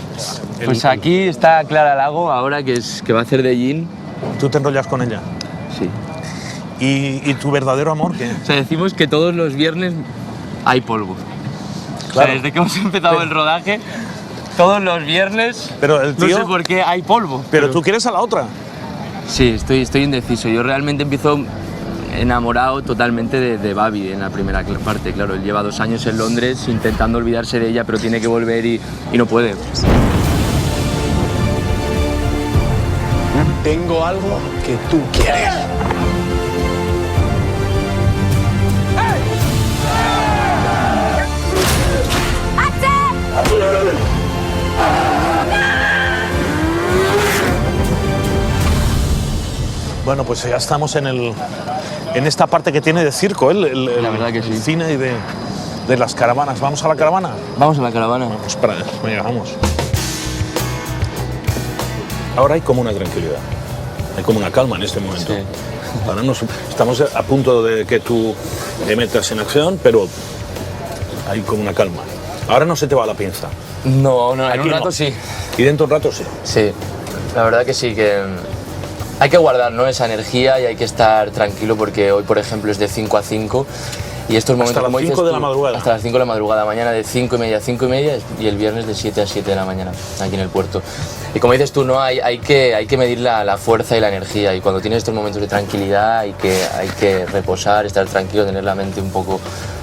Pues aquí está Clara Lago, ahora que va a hacer de Jean. ¿Tú te enrollas con ella? Sí. ¿Y tu verdadero amor qué? O sea, decimos que todos los viernes hay polvo. Claro. O sea, desde que hemos empezado el rodaje, todos los viernes, pero el tío, no sé por qué hay polvo. Pero tú quieres a la otra. Sí, estoy indeciso. Yo realmente empiezo enamorado totalmente de Babi en la primera parte. Claro, él lleva 2 años en Londres intentando olvidarse de ella, pero tiene que volver y no puede. Tengo algo que tú quieres. Bueno, pues ya estamos en esta parte que tiene de circo, la verdad que sí. El cine y de las caravanas. ¿Vamos a la caravana? Vamos a la caravana. Vamos para allá, vamos. Ahora hay como una tranquilidad, hay como una calma en este momento. Sí. Ahora estamos a punto de que tú te metas en acción, pero hay como una calma. Ahora no se te va la pinza. No, en Aquí un rato no. sí. Y dentro de un rato sí. Sí, la verdad que sí, que hay que guardar, ¿no?, esa energía y hay que estar tranquilo porque hoy, por ejemplo, es de 5 a 5 y estos momentos, Hasta las como dices 5 de tú, la madrugada. Hasta las 5 de la madrugada, mañana de 5:30 a 5:30 y el viernes de 7 a 7 de la mañana, aquí en el puerto. Y como dices tú, ¿no?, hay que medir la fuerza y la energía y cuando tienes estos momentos de tranquilidad hay que reposar, estar tranquilo, tener la mente un poco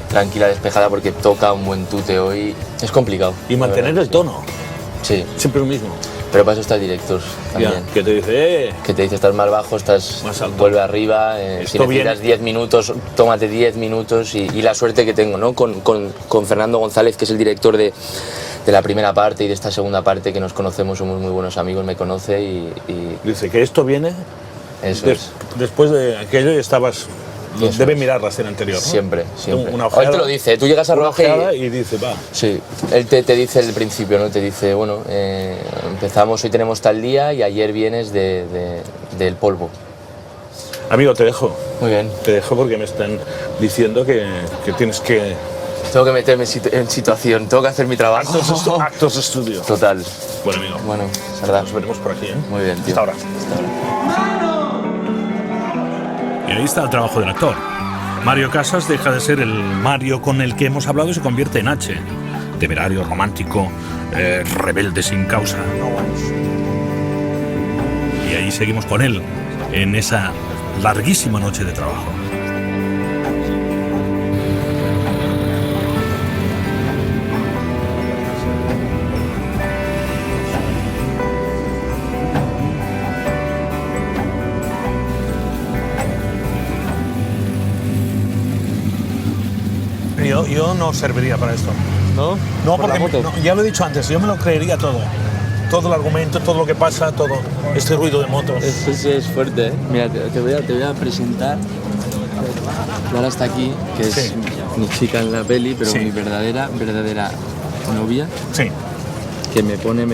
tranquila, despejada porque toca un buen tute hoy. Es complicado. Y mantener el tono. Sí, Siempre lo mismo. pero para eso está el director también. Ya, que te dice, Que te dice estás más bajo, estás Más alto. vuelve arriba, si Esto necesitas viene- 10 minutos, tómate 10 minutos y la suerte que tengo, ¿no?, con Fernando González, que es el director de la primera parte y de esta segunda parte, que nos conocemos, somos muy buenos amigos, me conoce y dice que esto viene eso es. después de aquello y estabas... Eso Debe es. mirar la escena anterior, ¿no? Siempre. Una Él ojeada, te lo dice, tú llegas a una rodaje ojeada y... y dice, va. Sí, él te dice el principio, ¿no? Te dice, bueno, empezamos, hoy tenemos tal día y ayer vienes del polvo. Amigo, te dejo. Muy bien. Te dejo porque me están diciendo que tienes que... Tengo que meterme en situación, tengo que hacer mi trabajo. Actos de estudio. Total. Bueno, amigo. Bueno, Sardá. Nos veremos por aquí, ¿eh? Muy bien, tío. Hasta ahora. Y ahí está el trabajo del actor. Mario Casas deja de ser el Mario con el que hemos hablado y se convierte en H. Temerario, romántico, rebelde sin causa. Y ahí seguimos con él, en esa larguísima noche de trabajo. Yo no serviría para esto. ¿No? No, ¿Por la porque moto? ya lo he dicho antes, yo me lo creería todo. Todo el argumento, todo lo que pasa, todo este ruido de motos. Eso sí es fuerte, ¿eh? Mira, te voy a presentar. Lara está aquí, que es Sí. mi chica en la peli, pero Sí. mi verdadera novia, Sí. que me pone.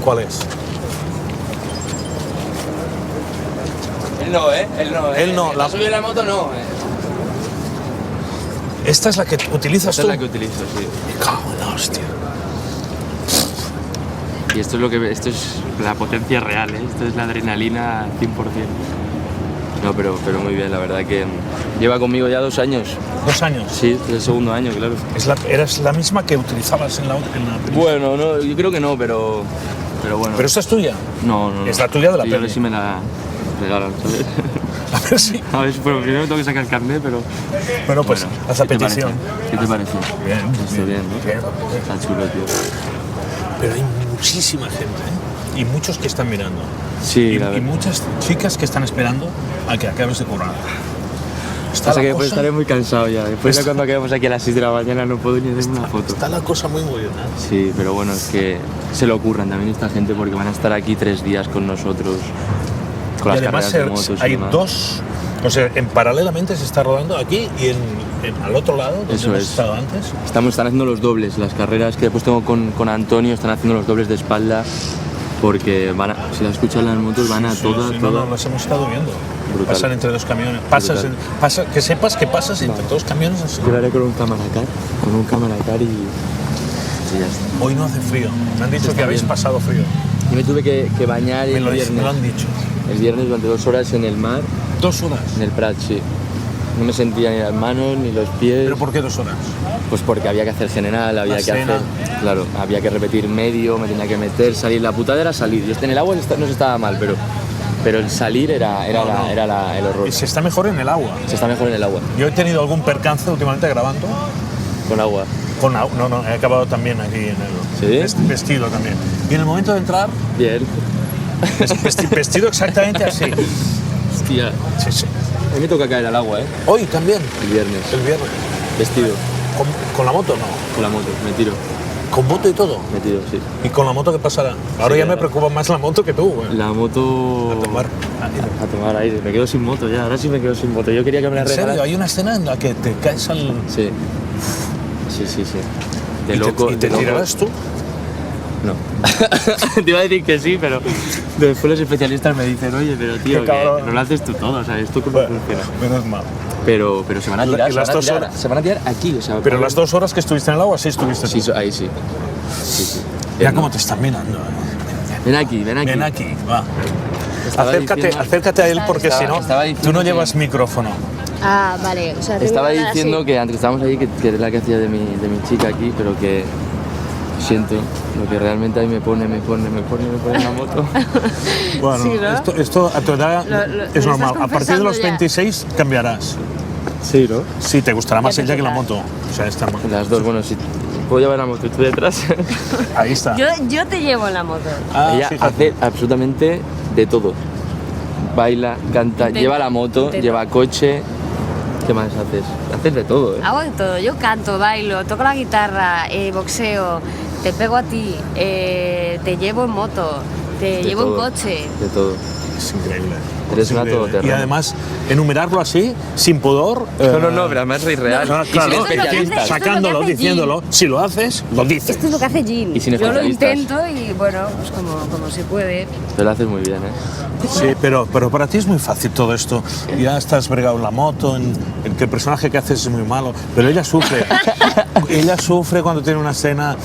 ¿Cuál es? Él no, ¿eh? Él no, la- subida de la moto no. ¿Esta es la que utilizas Esta tú? es la que utilizo, sí. Me cago en la hostia. Y esto es la potencia real, ¿eh? Esto es la adrenalina 100%. No, pero muy bien, la verdad que lleva conmigo ya 2 años. 2 años. Sí, es el segundo año, claro. ¿Eras la misma que utilizabas en la película? Bueno, no, yo creo que no, pero bueno. Pero esta es tuya. No. Es la tuya de la Sí, a ver peli. si me la regalan, ¿sabes? A ver si. A ver, bueno, primero tengo que sacar el carnet, pero... Bueno, pues haz la ¿qué te petición. parece? ¿Qué te parece? Bien, Está bien, ¿no? bien. Está chulo, tío. Pero hay muchísima gente, ¿eh? Y muchos que están mirando. Sí, Y la verdad. muchas chicas que están esperando a que acabes de currar. Está Pasa la que después cosa- estaré muy cansado ya. Después Está- ya cuando acabemos aquí a las 6 de la mañana no puedo ni hacerme una foto. Está la cosa muy buena. Sí, pero bueno, es que se lo ocurran también esta gente porque van a estar aquí 3 días con nosotros. Con Y las además carreras de motos y hay demás. 2, o sea, en paralelamente se está rodando aquí y al otro lado, donde Eso hemos es. estado antes. Están haciendo los dobles, las carreras que después tengo con Antonio, están haciendo los dobles de espalda porque si las escuchan las motos van a todas, Sí, todas. no, las hemos estado viendo. Brutal. Pasan entre 2 camiones. Pasas Brutal. que sepas que pasas entre 2 camiones así. Yo lo haré con un camaracar y ya está. Hoy no hace frío. Me han dicho Está que habéis bien. pasado frío. Yo me tuve que bañar Me el lo viernes. han dicho. El viernes durante 2 horas en el mar, 2 horas. en el Prat, sí. No me sentía ni las manos ni los pies. ¿Pero por qué 2 horas? Pues porque había que hacer general, había La que escena. hacer. Claro, había que repetir medio, me tenía que meter, salir. La putada era salir. Yo en el agua no se estaba mal, pero el salir era el horror. Y se está mejor en el agua. Se está mejor en el agua, Yo he tenido algún percance últimamente grabando. con agua. Con agua. No, he acabado también aquí en el ¿Sí? vestido también. Y en el momento de entrar, Bien. vestido exactamente así. Hostia. Sí, sí. A mí me toca caer al agua, ¿eh? Hoy también, El viernes. el viernes. Vestido. ¿Con la moto no? Con la moto. Me tiro. ¿Con moto y todo? Me tiro, sí. ¿Y con la moto qué pasará? Ahora Sí, ya me ahora. preocupa más la moto que tú, güey. La moto... A tomar. A tomar aire. Me quedo sin moto ya. Ahora sí me quedo sin moto. Yo quería que me la ¿En serio? regalaran. Hay una escena en la que te caes al... Sí. Sí. De ¿Y loco. te de loco. tirarás tú? No. Te iba a decir que sí, pero después los especialistas me dicen, oye, pero tío, que no lo haces tú todo, o sea, esto cómo funciona. Menos mal. Pero se van a tirar, Y las 2 horas. se van a tirar aquí, o sea. Pero las 2 horas que estuviste en el agua, sí estuviste Sí, tú. ahí sí. Sí. Mira cómo te están mirando. Ven aquí. Ven aquí, va. Estaba diciendo- Acércate a él porque si no, estaba diciendo tú no que- llevas micrófono. Ah, vale. O sea, tengo Estaba que hablar diciendo así. que antes que estábamos allí, que es la que hacía de mi chica aquí, pero que siento lo que realmente ahí me pone en la moto. Bueno, Sí, ¿no? esto a tu edad Lo es estás normal. A partir de los confesando ya. 26 cambiarás. Sí, ¿no? Sí, te gustará más Ya te ella que la toca. moto. O sea, está mal. Las dos, bueno, si puedo llevar la moto y tú detrás. Ahí está. Yo te llevo en la moto. Ah, Ella fíjate. hace absolutamente de todo. Baila, canta, De- lleva la moto, de lleva coche. ¿Qué más haces? Haces de todo, ¿eh? Hago de todo. Yo canto, bailo, toco la guitarra, boxeo, te pego a ti, te llevo en moto, te De llevo todo, en coche. De todo. Es increíble. Eres una Increíble. todoterreno. Y además, enumerarlo así, sin pudor. No, pero además soy real. Ah, Y claro, sin Esto es lo que especialistas. hace- sacándolo, Jim. diciéndolo. Si lo haces, lo dices. Esto es lo que hace Jean. Y sin Yo lo especialistas. intento y bueno, pues como se puede. Te lo haces muy bien, ¿eh? Sí, pero para ti es muy fácil todo esto. Ya estás bregado en la moto, en que el personaje que haces es muy malo, pero ella sufre. Ella sufre cuando tiene una escena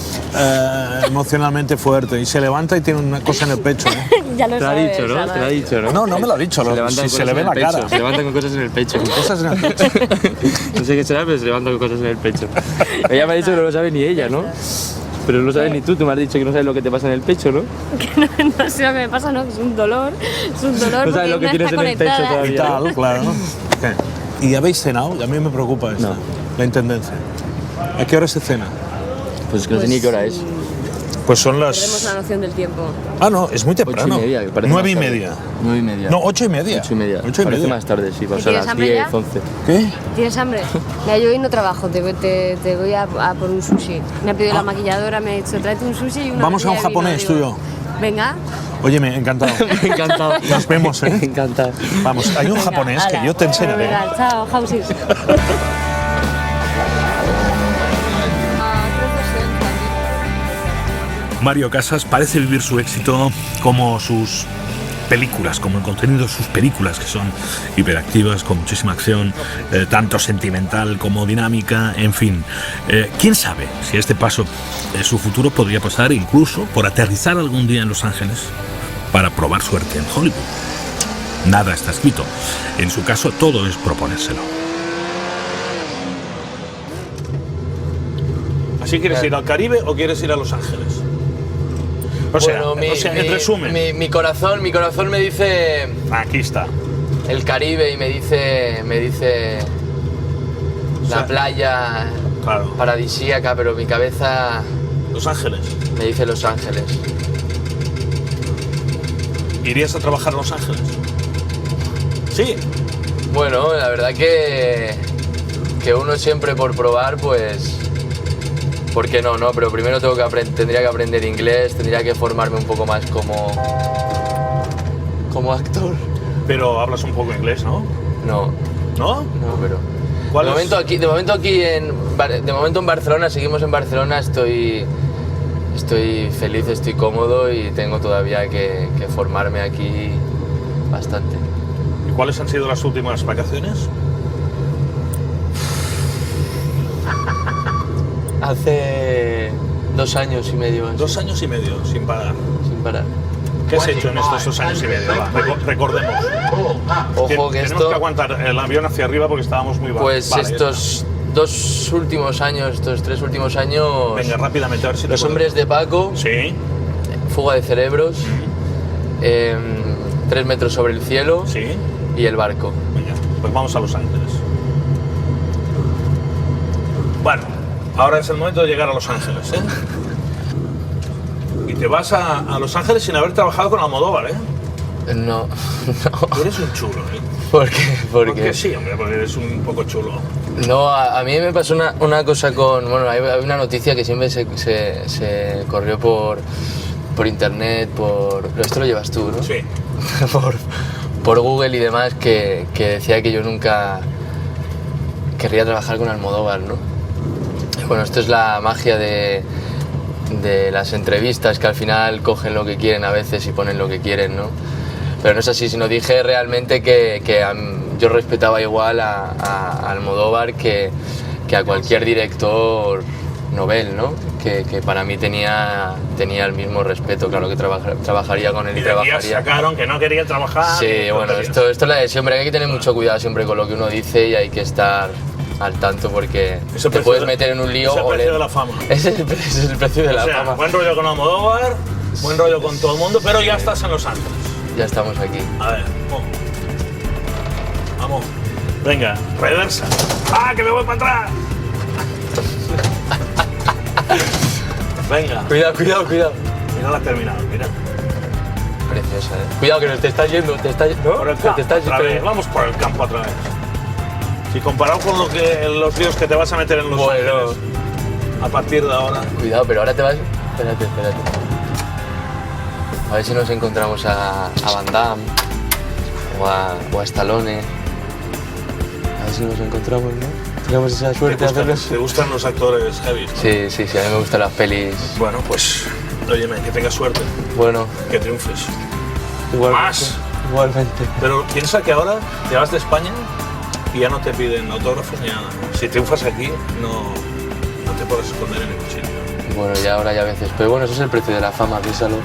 emocionalmente fuerte y se levanta y tiene una cosa en el pecho. ¿No? Ya lo Te lo ha sabes, dicho, ¿no? ya lo Te lo ha dicho, ¿no? No, no me lo ha dicho. Se levantan Si cosas se le en ve el la pecho, cara. se levantan con cosas en el pecho. Cosas en el pecho. No sé qué será, pero se levanta con cosas en el pecho. Ella me ha dicho que no lo sabe ni ella, ¿no? Pero no lo sabes ni tú me has dicho que no sabes lo que te pasa en el pecho, ¿no? No sé lo que me pasa, no, es un dolor. Es un dolor. No sabes porque lo que una tienes está en el pecho conectada. todavía. Y tal, claro. ¿Qué? ¿Y habéis cenado? A mí me preocupa esto. No. La intendencia. ¿A qué hora se cena? Pues es que no sé ni qué hora es. Pues son Perdemos la las... noción del tiempo. Ah, no, es muy temprano. 8:30, que parece 9:30. 9:30. No, 8:30. 8:30. 8:30. Parece más tarde, sí, va a ser tienes las hambre 10, ya? 11. ¿Qué? ¿Tienes hambre? Mira, yo hoy no trabajo, te voy a por un sushi. Me ha pedido la maquilladora, me ha dicho, tráete un sushi y una Vamos a un botella de vino. japonés, tú y yo. Venga. Óyeme, encantado. Encantado. Nos vemos, ¿eh? Encantado. Vamos, hay un Venga, japonés que hala. yo te enseñaré. Venga, chao, houses. Mario Casas parece vivir su éxito como sus películas, como el contenido de sus películas, que son hiperactivas, con muchísima acción, tanto sentimental como dinámica, en fin. ¿Quién sabe si a este paso su futuro podría pasar incluso por aterrizar algún día en Los Ángeles para probar suerte en Hollywood? Nada está escrito. En su caso, todo es proponérselo. ¿Así quieres ir al Caribe o quieres ir a Los Ángeles? O sea, en resumen. Mi corazón me dice Aquí está. el Caribe y me dice O sea, la playa Claro. paradisíaca, pero mi cabeza Los Ángeles. me dice Los Ángeles. ¿Irías a trabajar a Los Ángeles? Sí. Bueno, la verdad que uno siempre por probar, pues, ¿por qué no? Pero primero tendría que aprender inglés, tendría que formarme un poco más como actor. Pero hablas un poco inglés, ¿no? No, ¿No? pero ¿Cuál de es? momento en Barcelona, seguimos en Barcelona, estoy feliz, estoy cómodo y tengo todavía que formarme aquí bastante. ¿Y cuáles han sido las últimas vacaciones? Hace 2 años y medio. así, 2 años y medio, sin parar. sin parar. ¿Qué has hecho en estos 2 años y medio? Va, recordemos. Ojo que tenemos esto, que aguantar el avión hacia arriba porque estábamos muy bajos. pues Vale, ya estos 3 últimos años, está. Venga, rápidamente, a ver si Los te Hombres de Paco, Sí, Fuga de Cerebros, 3 metros sobre el cielo sí. y El Barco. Venga, pues vamos a Los Ángeles. Bueno, ahora es el momento de llegar a Los Ángeles, ¿eh? Y te vas a Los Ángeles sin haber trabajado con Almodóvar, ¿eh? No, Tú eres un chulo, ¿eh? ¿por qué? Porque sí, hombre, porque eres un poco chulo. No, a mí me pasó una cosa con... Bueno, hay una noticia que siempre se corrió por internet, esto lo llevas tú, ¿no? Sí. por Google y demás, que decía que yo nunca querría trabajar con Almodóvar, ¿no? Y bueno, esto es la magia de de las entrevistas, que al final cogen lo que quieren a veces y ponen lo que quieren, ¿no? Pero no es así, sino dije realmente que yo respetaba igual a Almodóvar que a cualquier director novel, ¿no? Que para mí tenía el mismo respeto, claro que trabajaría con él y trabajaría. Sacaron que no quería trabajar. Sí, bueno, esto es la de siempre, hay que tener mucho cuidado siempre con lo que uno dice y hay que estar al tanto porque te puedes meter en un lío. Es el precio de la fama. Ese es el precio de la fama. Buen rollo con Almodóvar, buen rollo con todo el mundo, pero ya estás en los Antros. Ya estamos aquí. A ver, vamos. Venga, reversa. ¡Ah, que me voy para atrás! Venga. Cuidado. Mira la terminal, mira. Preciosa, Cuidado que te estás yendo, ¿no? Por el campo, otra vez. Vamos por el campo otra vez. Si comparado con los líos que te vas a meter en Los Ángeles a partir de ahora. Cuidado, pero ahora te vas. Espérate. A ver si nos encontramos a Van Damme o a Stallone. A ver si nos encontramos, ¿no? Tenemos esa suerte de hacerlos. ¿Te gustan los actores heavy? ¿No? Sí, a mí me gustan las pelis. Bueno, pues, óyeme, que tengas suerte. Bueno. Que triunfes. Igualmente. Pero piensa que ahora te vas de España y ya no te piden autógrafos ni nada. Si triunfas aquí, no te puedes esconder en ningún sitio. Bueno, ya ahora ya a veces. Pero bueno, eso es el precio de la fama, piénsalo.